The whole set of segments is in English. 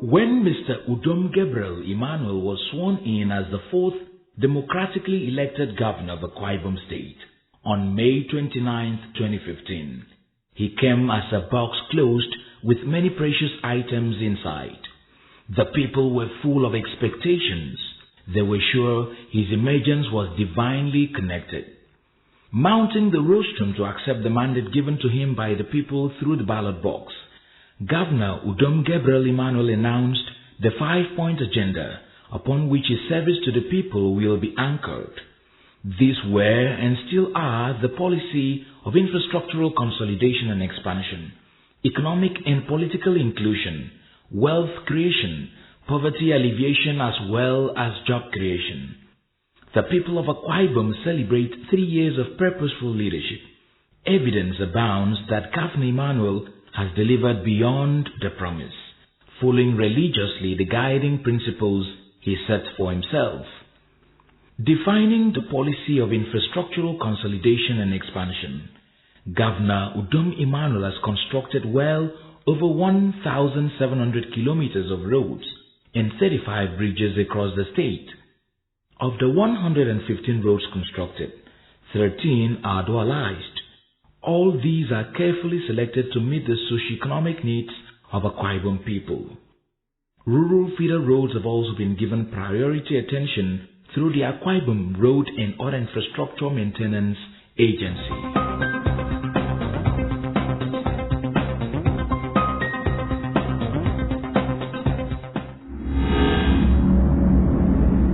When Mr. Udom Emmanuel was sworn in as the fourth democratically elected governor of Akwa Ibom State on May 29, 2015, he came as a box closed with many precious items inside. The people were full of expectations. They were sure his emergence was divinely connected. Mounting the rostrum to accept the mandate given to him by the people through the ballot box, Governor Udom Emmanuel announced the 5-point agenda upon which his service to the people will be anchored. These were and still are the policy of infrastructural consolidation and expansion, economic and political inclusion, wealth creation, poverty alleviation as well as job creation. The people of Akwa Ibom celebrate 3 years of purposeful leadership. Evidence abounds that Governor Emmanuel has delivered beyond the promise, following religiously the guiding principles he set for himself. Defining the policy of infrastructural consolidation and expansion, Governor Udom Emmanuel has constructed well over 1,700 kilometers of roads and 35 bridges across the state. Of the 115 roads constructed, 13 are dualized. All these are carefully selected to meet the socio-economic needs of Akwa Ibom people. Rural feeder roads have also been given priority attention through the Akwa Ibom Road and Other Infrastructure Maintenance Agency.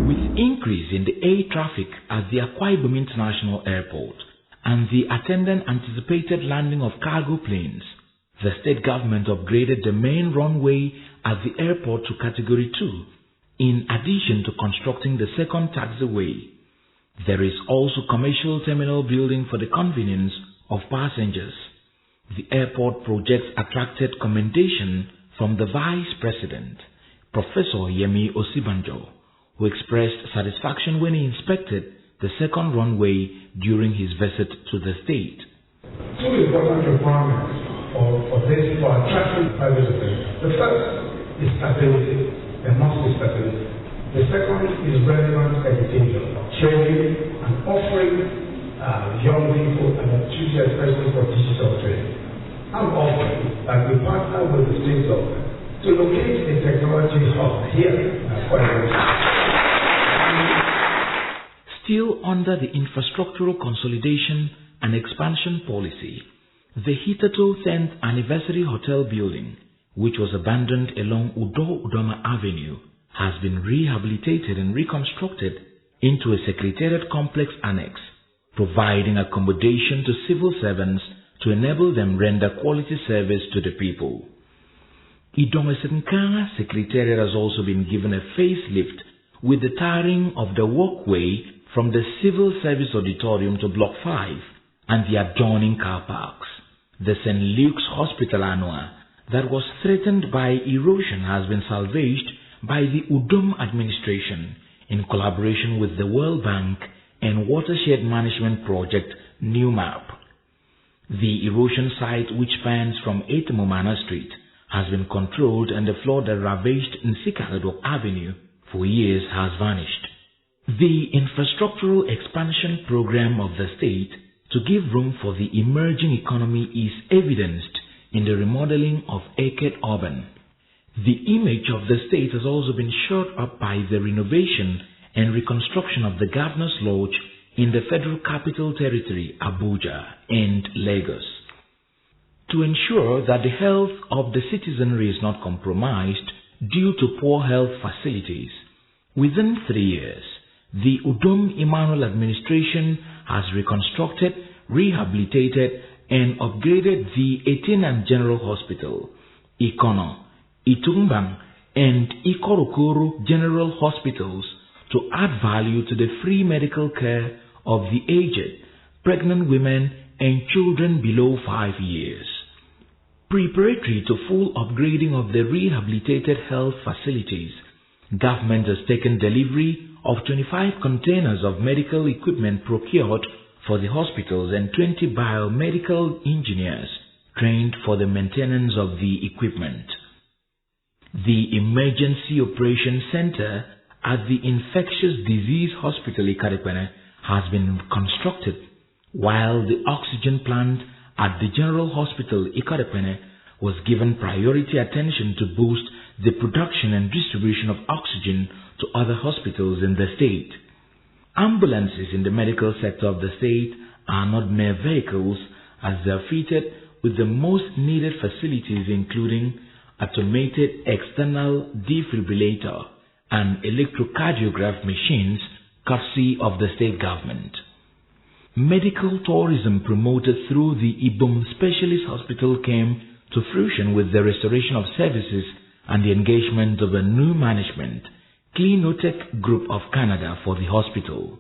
With increase in the air traffic at the Akwa Ibom International Airport and the attendant anticipated landing of cargo planes, the state government upgraded the main runway at the airport to Category 2, in addition to constructing the second taxiway. There is also commercial terminal building for the convenience of passengers. The airport projects attracted commendation from the Vice President, Professor Yemi Osibanjo, who expressed satisfaction when he inspected the second runway during his visit to the state. Two important requirements for this for attracting private sector. The first is stability. There must be stability. The second is relevant education, training, and offering young people an opportunity, especially for digital training. I'm offering that we partner with the state government to locate a technology hub here at Akwa Ibom. Still under the infrastructural consolidation and expansion policy, the hitherto 10th anniversary hotel building, which was abandoned along Udom Avenue, has been rehabilitated and reconstructed into a secretariat complex annex, providing accommodation to civil servants to enable them render quality service to the people. Udom Secretariat has also been given a facelift with the tarring of the walkway from the Civil Service Auditorium to Block 5 and the adjoining car parks. The St. Luke's Hospital Anua that was threatened by erosion has been salvaged by the Udom administration in collaboration with the World Bank and Watershed Management Project NewMap. The erosion site, which spans from 8 Momana Street, has been controlled and the floor that ravaged Nsikagado Avenue for years has vanished. The infrastructural expansion program of the state to give room for the emerging economy is evidenced in the remodeling of Eket Urban. The image of the state has also been shored up by the renovation and reconstruction of the Governor's Lodge in the Federal Capital Territory, Abuja and Lagos. To ensure that the health of the citizenry is not compromised due to poor health facilities, within 3 years, the Udom Emmanuel administration has reconstructed, rehabilitated, and upgraded the 18th General Hospital, Ikono, Itumbang, and Ikorokoro General Hospitals to add value to the free medical care of the aged, pregnant women, and children below 5 years. Preparatory to full upgrading of the rehabilitated health facilities, government has taken delivery of 25 containers of medical equipment procured for the hospitals and 20 biomedical engineers trained for the maintenance of the equipment. The Emergency Operations Center at the Infectious Disease Hospital Ikadikpene has been constructed, while the oxygen plant at the General Hospital Ikadikpene was given priority attention to boost the production and distribution of oxygen to other hospitals in the state. Ambulances in the medical sector of the state are not mere vehicles, as they are fitted with the most needed facilities, including automated external defibrillator and electrocardiograph machines courtesy of the state government. Medical tourism promoted through the Ibom Specialist Hospital came to fruition with the restoration of services and the engagement of a new management, Cleanotech Group of Canada, for the hospital.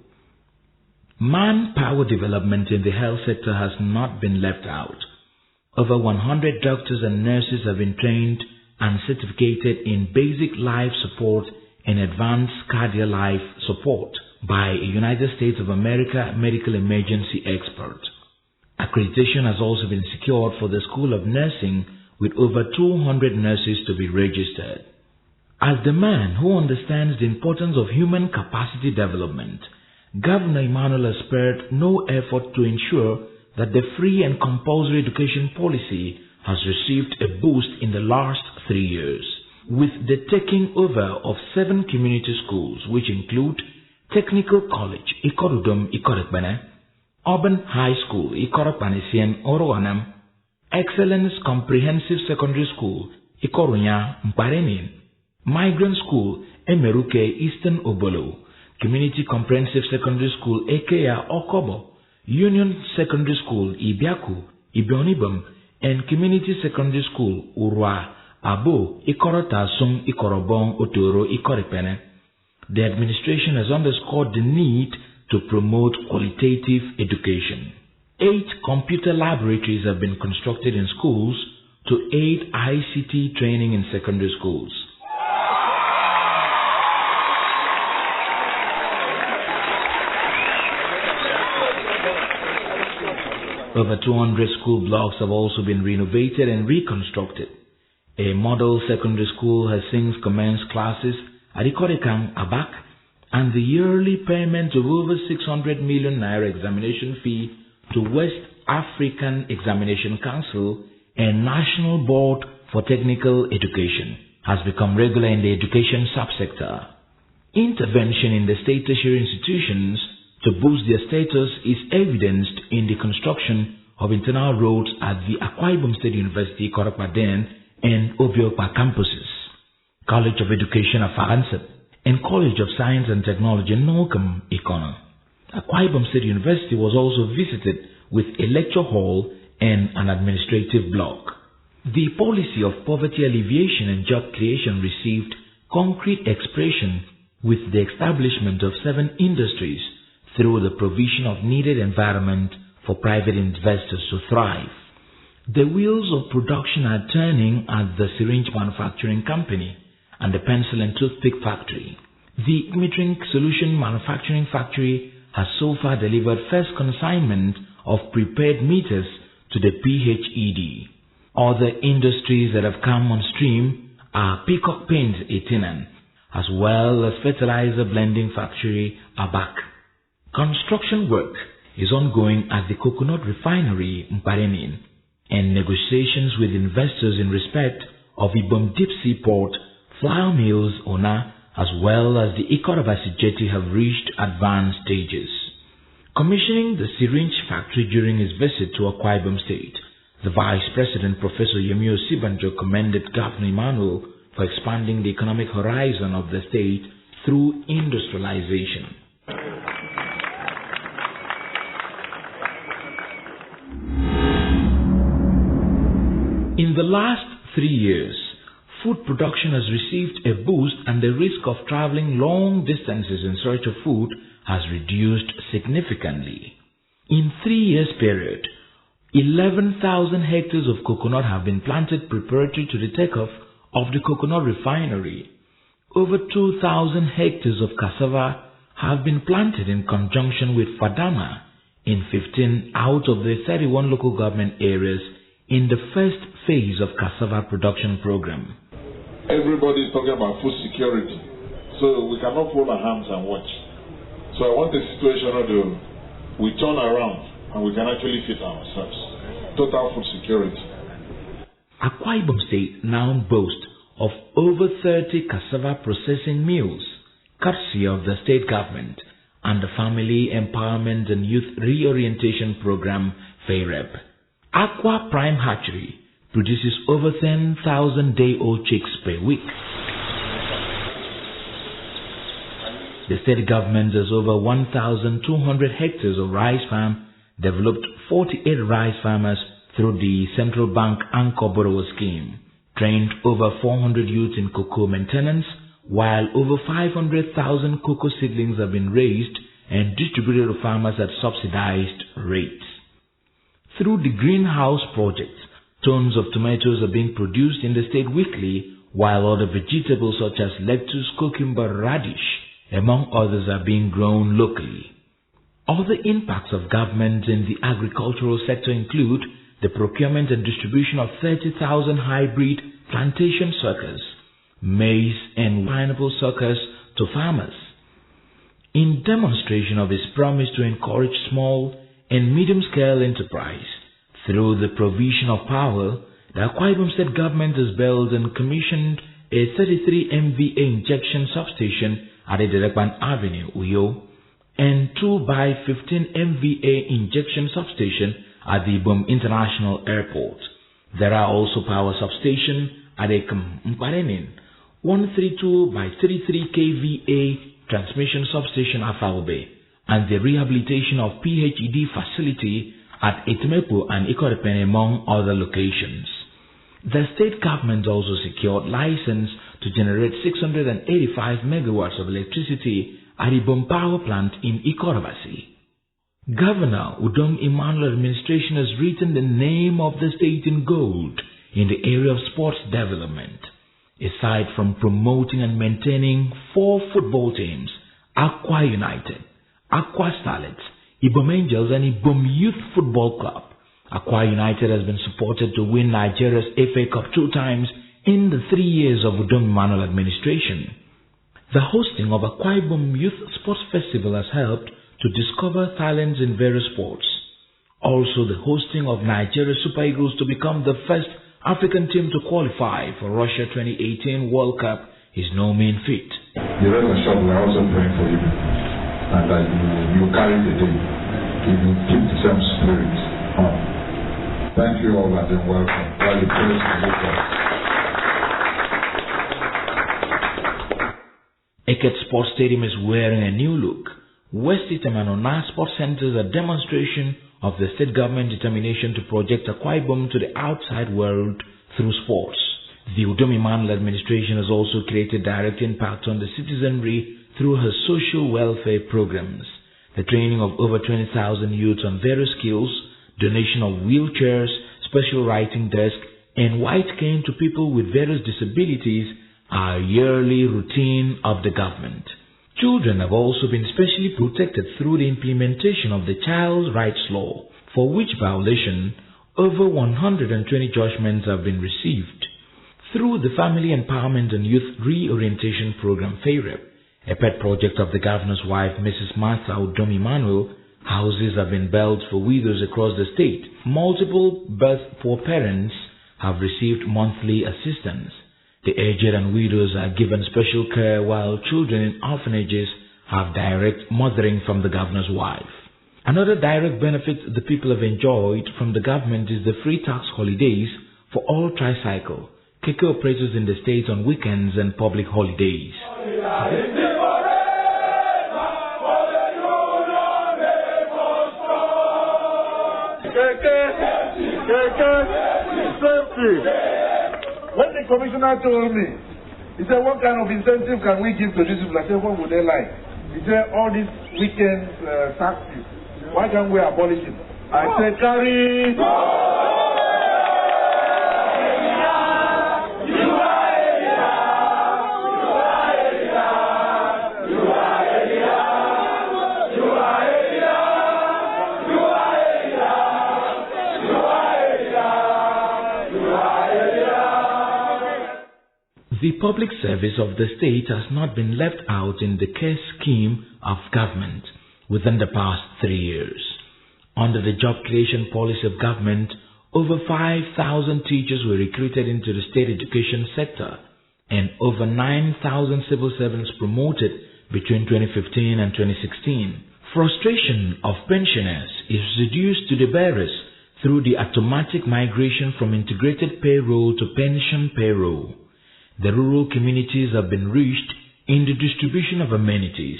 Manpower development in the health sector has not been left out. Over 100 doctors and nurses have been trained and certificated in basic life support and advanced cardiac life support by a United States of America medical emergency expert. Accreditation has also been secured for the School of Nursing, with over 200 nurses to be registered. As the man who understands the importance of human capacity development, Governor Emmanuel has spared no effort to ensure that the free and compulsory education policy has received a boost in the last 3 years, with the taking over of 7 community schools, which include Technical College, Udom Emmanuel, Urban High School, Ikoropanision, Oroanam, Excellence Comprehensive Secondary School, Ikorunya, Mparenin, Migrant School, Emeruke, Eastern Obolo, Community Comprehensive Secondary School, Ekea, Okobo, Union Secondary School, Ibiaku, Ibom, and Community Secondary School, Urwa, Abo, Ikorota, Sung, Ikorobong, Otoro, Ikoripene. The administration has underscored the need to promote qualitative education. 8 computer laboratories have been constructed in schools to aid ICT training in secondary schools. Over 200 school blocks have also been renovated and reconstructed. A model secondary school has since commenced classes at Ikorekang, Abak, and the yearly payment of over 600 million naira examination fee to West African Examination Council and National Board for Technical Education has become regular in the education subsector. Intervention in the state tertiary institutions to boost their status is evidenced in the construction of internal roads at the Akwa State University, Koropaden, and Obiopa campuses, College of Education Afaransat, and College of Science and Technology, Nokam, Ikona. Akwa State University was also visited with a lecture hall and an administrative block. The policy of poverty alleviation and job creation received concrete expression with the establishment of 7 industries through the provision of needed environment for private investors to thrive. The wheels of production are turning at the syringe manufacturing company and the pencil and toothpick factory. The metering solution manufacturing factory has so far delivered first consignment of prepared meters to the PHED. Other industries that have come on stream are Peacock Paints Etinan, as well as fertilizer blending factory Abak. Construction work is ongoing at the coconut refinery Mparenin, and negotiations with investors in respect of Ibom Deep Sea Port, flour mills Ona, as well as the Ikorobasi jetty have reached advanced stages. Commissioning the syringe factory during his visit to Akwa Ibom State, the Vice President Professor Yemi Osibanjo commended Governor Emmanuel for expanding the economic horizon of the state through industrialization. In the last 3 years, food production has received a boost and the risk of traveling long distances in search of food has reduced significantly. In 3 years period, 11,000 hectares of coconut have been planted preparatory to the takeoff of the coconut refinery. Over 2,000 hectares of cassava have been planted in conjunction with Fadama in 15 out of the 31 local government areas in the first phase of cassava production program. everybody is talking about food security. So we cannot fold our hands and watch. So I want a situation where we turn around and we can actually feed ourselves. Total food security. Akwa Ibom State now boasts of over 30 cassava processing mills, courtesy of the state government and the Family Empowerment and Youth Reorientation Program, FAREP. Akwa Prime Hatchery produces over 10,000 day-old chicks per week. The state government has over 1,200 hectares of rice farm, developed 48 rice farmers through the Central Bank Anchor Borrower Scheme, trained over 400 youths in cocoa maintenance, while over 500,000 cocoa seedlings have been raised and distributed to farmers at subsidized rates. Through the greenhouse project, tons of tomatoes are being produced in the state weekly, while other vegetables such as lettuce, cucumber, radish, among others, are being grown locally. Other impacts of government in the agricultural sector include the procurement and distribution of 30,000 hybrid plantation suckers, maize and pineapple suckers to farmers. In demonstration of his promise to encourage small and medium-scale enterprise through the provision of power, the Akwa Ibom State government has built and commissioned a 33 MVA injection substation at Iderekpan Avenue, Uyo, and 2 by 15 MVA injection substation at the Ibom International Airport. There are also power substations at Mkparenin, 132 by 33 kVA transmission substation at Falbe, and the rehabilitation of PHED facility at Etimepo and Ikorepen, among other locations. The state government also secured license to generate 685 megawatts of electricity at Ibom Power Plant in Ikorabasi. Governor Udom Emmanuel administration has written the name of the state in gold in the area of sports development. Aside from promoting and maintaining 4 football teams, Akwa United, Akwa Starlets, Ibom Angels and Ibom Youth Football Club, Akwa United has been supported to win Nigeria's FA Cup 2 times in the 3 years of Udom Emmanuel administration. The hosting of Akwa Ibom Youth Sports Festival has helped to discover talents in various sports. Also, the hosting of Nigeria Super Eagles to become the first African team to qualify for Russia 2018 World Cup is no mean feat. The rest assured, we are also praying for you, and that you carry the day. You keep the same spirit. Thank you all and welcome. While you praise Eket Sports Stadium is wearing a new look. West Item and Ona Sports Centers are a demonstration of the state government determination to project Akwa Ibom to the outside world through sports. The Udom Emmanuel administration has also created direct impact on the citizenry through her social welfare programs, the training of over 20,000 youths on various skills, donation of wheelchairs, special writing desk, and white cane to people with various disabilities are yearly routine of the government. Children have also been specially protected through the implementation of the Child Rights Law, for which violation over 120 judgments have been received. Through the Family Empowerment and Youth Reorientation Program, FAREP, a pet project of the governor's wife, Mrs. Martha Udom Emmanuel, houses have been built for widows across the state. Multiple birth poor parents have received monthly assistance. The aged and widows are given special care, while children in orphanages have direct mothering from the governor's wife. Another direct benefit the people have enjoyed from the government is the free tax holidays for all tricycle, keke operators in the state on weekends and public holidays. When the commissioner told me, he said, what kind of incentive can we give to these people? I said, what would they like? He said, all these weekend taxes, why can't we abolish it? I said, carry. The public service of the state has not been left out in the care scheme of government within the past 3 years. Under the job creation policy of government, over 5,000 teachers were recruited into the state education sector and over 9,000 civil servants promoted between 2015 and 2016. Frustration of pensioners is reduced to the barest through the automatic migration from integrated payroll to pension payroll. The rural communities have been reached in the distribution of amenities.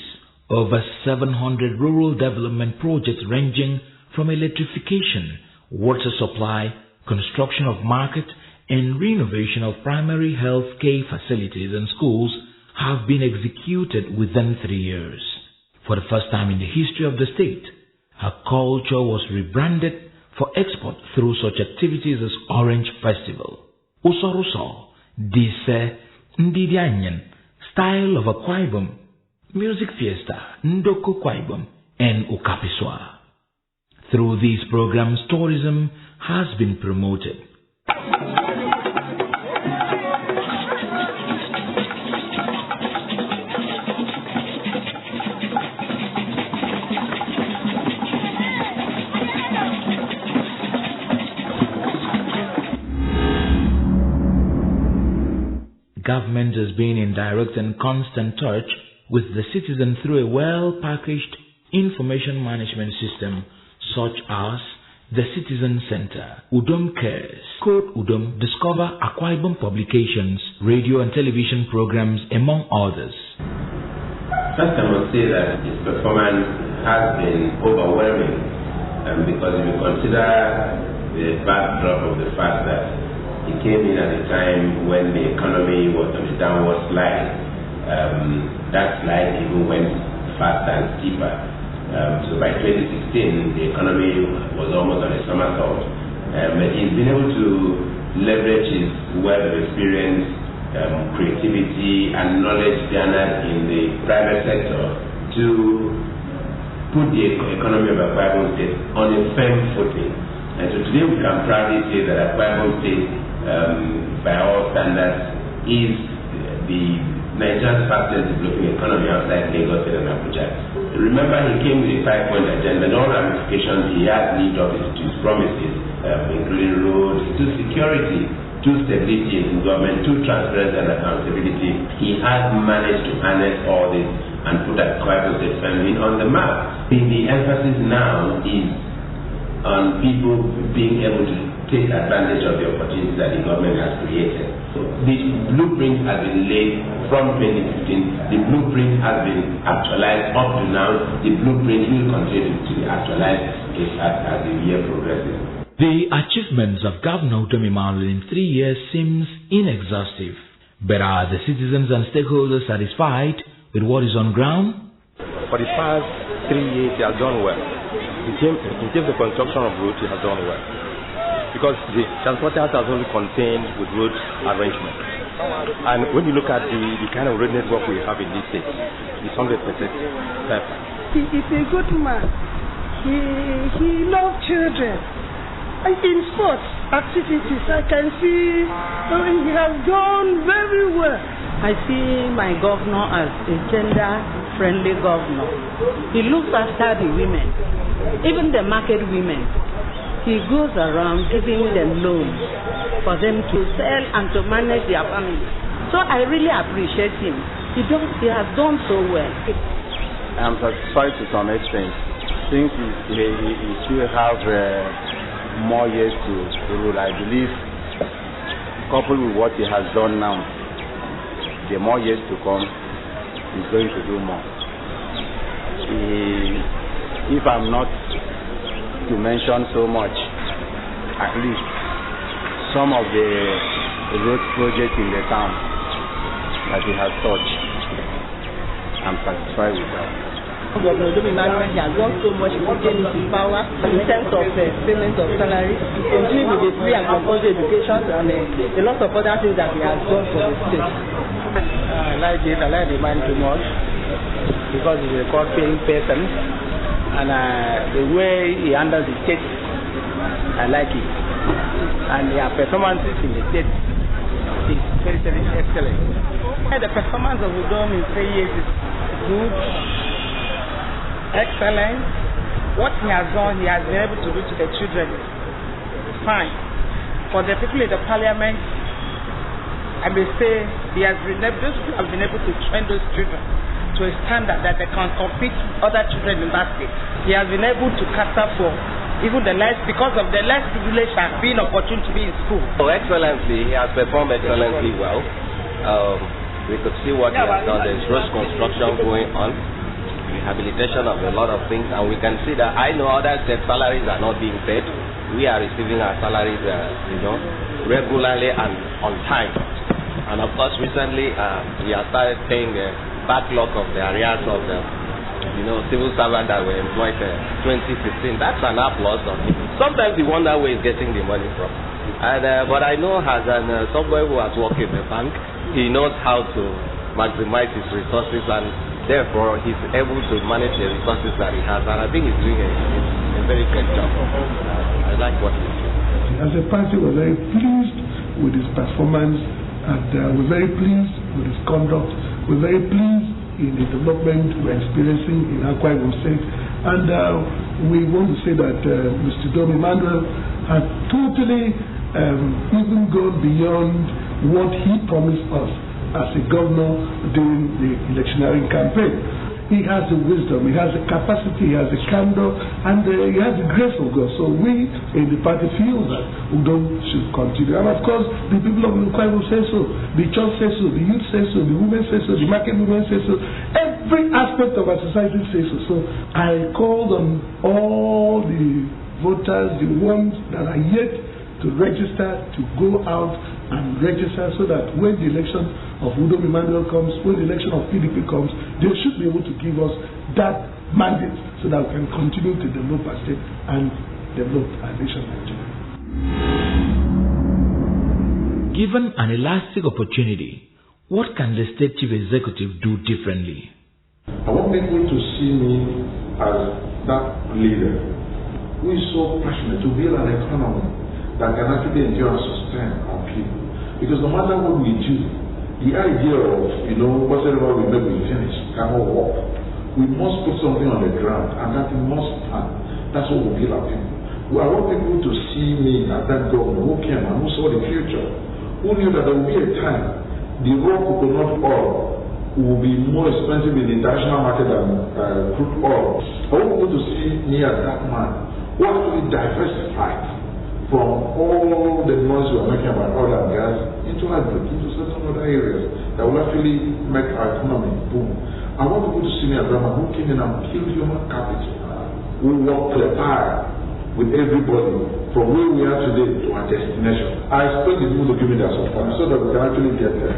Over 700 rural development projects ranging from electrification, water supply, construction of market, and renovation of primary health care facilities and schools have been executed within 3 years. For the first time in the history of the state, her culture was rebranded for export through such activities as Orange Festival, Usoruso, Dise, Ndidianyan, Style of Akwa Ibom, Music Fiesta, Ndoko Kwaibom, and Ukapiswa. Through these programs, tourism has been promoted. Government has been in direct and constant touch with the citizen through a well-packaged information management system such as the Citizen Center, Udom Cares, Code Udom, Discover Akwa Ibom publications, radio and television programs, among others. First, I must say that his performance has been overwhelming because if you consider the backdrop of the fact that he came in at a time when the economy was on a downward slide. That slide even went faster and steeper. So by 2016, the economy was almost on a somersault. But he's been able to leverage his wealth of experience, creativity, and knowledge garnered in the private sector to put the economy of Akwa Ibom State on a firm footing. And so today we can proudly say that Akwa Ibom State, by all standards, is the Nigeria's fastest developing economy outside Lagos and Abuja. Remember, he came with a 5-point agenda, and all ramifications he had lived up to his promises, including roads, to security, to stability in government, to transparency and accountability. He has managed to harness all this and put Akwa Ibom State firmly on the map. The emphasis now is on people being able to take advantage of the opportunities that the government has created. So the blueprint has been laid from 2015. The blueprint has been actualized up to now. The blueprint will continue to be actualized as the year progresses. The achievements of Governor Udom Emmanuel in 3 years seems inexhaustive. But are the citizens and stakeholders satisfied with what is on ground? For the past 3 years, he has done well. In terms of the construction of roads, he has done well. Because the transporters has only contained with road arrangement. And when you look at the kind of road network we have in this state, it's 100% perfect. He is a good man. He loves children. And in sports activities, I can see he has done very well. I see my governor as a gender-friendly governor. He looks after the women, even the market women. He goes around giving them loans for them to sell and to manage their family. So I really appreciate him. He has done so well. I'm satisfied to some extent. Since he still have more years to rule, I believe, coupled with what he has done now, the more years to come, he's going to do more. If I'm not to mention so much, at least some of the road projects in the town that he has touched, I'm satisfied with that. Governor Udom Emmanuel, he has done so much to gain his power in terms of payment of salary, continuing with the free and compulsory education, and a lot of other things that he has done for the state. I like it. I like the man too much because he's a God-fearing person, and the way he handles the state, I like it. And their performances in the state is very excellent. And the performance of Udom in 3 years is good, excellent. What he has done, he has been able to do to the children is fine. For the people in the parliament, I may say those people have been able to train those children to a standard that they can compete with other children in that state. He has been able to cater for even the less, because of the less privileged have been opportunity to be in school. So excellently, he has performed excellently well. We could see what he has done. There is road construction going on, rehabilitation of a lot of things, and we can see that I know other state salaries are not being paid. We are receiving our salaries, regularly and on time. And of course, recently we have started paying the backlog of the arrears of the civil servants that were employed 2016. That's an applause on him. Sometimes you wonder where he's getting the money from. And but I know as somebody who has worked in the bank, he knows how to maximize his resources, and therefore he's able to manage the resources that he has. And I think he's doing a very great job. I like what he's doing. As a party, we're very pleased with his performance, and we're very pleased with his conduct. We're very pleased in the development we're experiencing in Akwa Ibom State, and we want to say that Mr. Udom Emmanuel has totally even gone beyond what he promised us as a governor during the electioneering campaign. He has the wisdom, he has the capacity, he has the candor, and he has the grace of God. So we in the party feel that Udom should continue. And of course, the people of Akwa Ibom say so, the church says so, the youth says so, the women say so, the market women say so, every aspect of our society says so. So I called on all the voters, the ones that are yet to register, to go out and register, so that when the election of Udom Emmanuel comes, when the election of PDP comes, they should be able to give us that mandate so that we can continue to develop our state and develop our nation, Nigeria. Given an elastic opportunity, what can the state chief executive do differently? I want people to see me as that leader who is so passionate to build an economy that can actually endure and sustain our people. Because no matter what we do, the idea of whatever we make we finish cannot work. We must put something on the ground, and that must stand. That's what will build our people. I want people to see me as that governor who came and who saw the future, who knew that there will be a time the raw coconut oil will be more expensive in the international market than crude oil. I want people to see me as that man who actually diversified from all the noise we are making about oil and gas into agri, into certain other areas that will actually make our economy boom. I want people to see me as a man who came in and built human capital, who worked hard with everybody from where we are today to our destination. I expect the people to give me their support so that we can actually get there.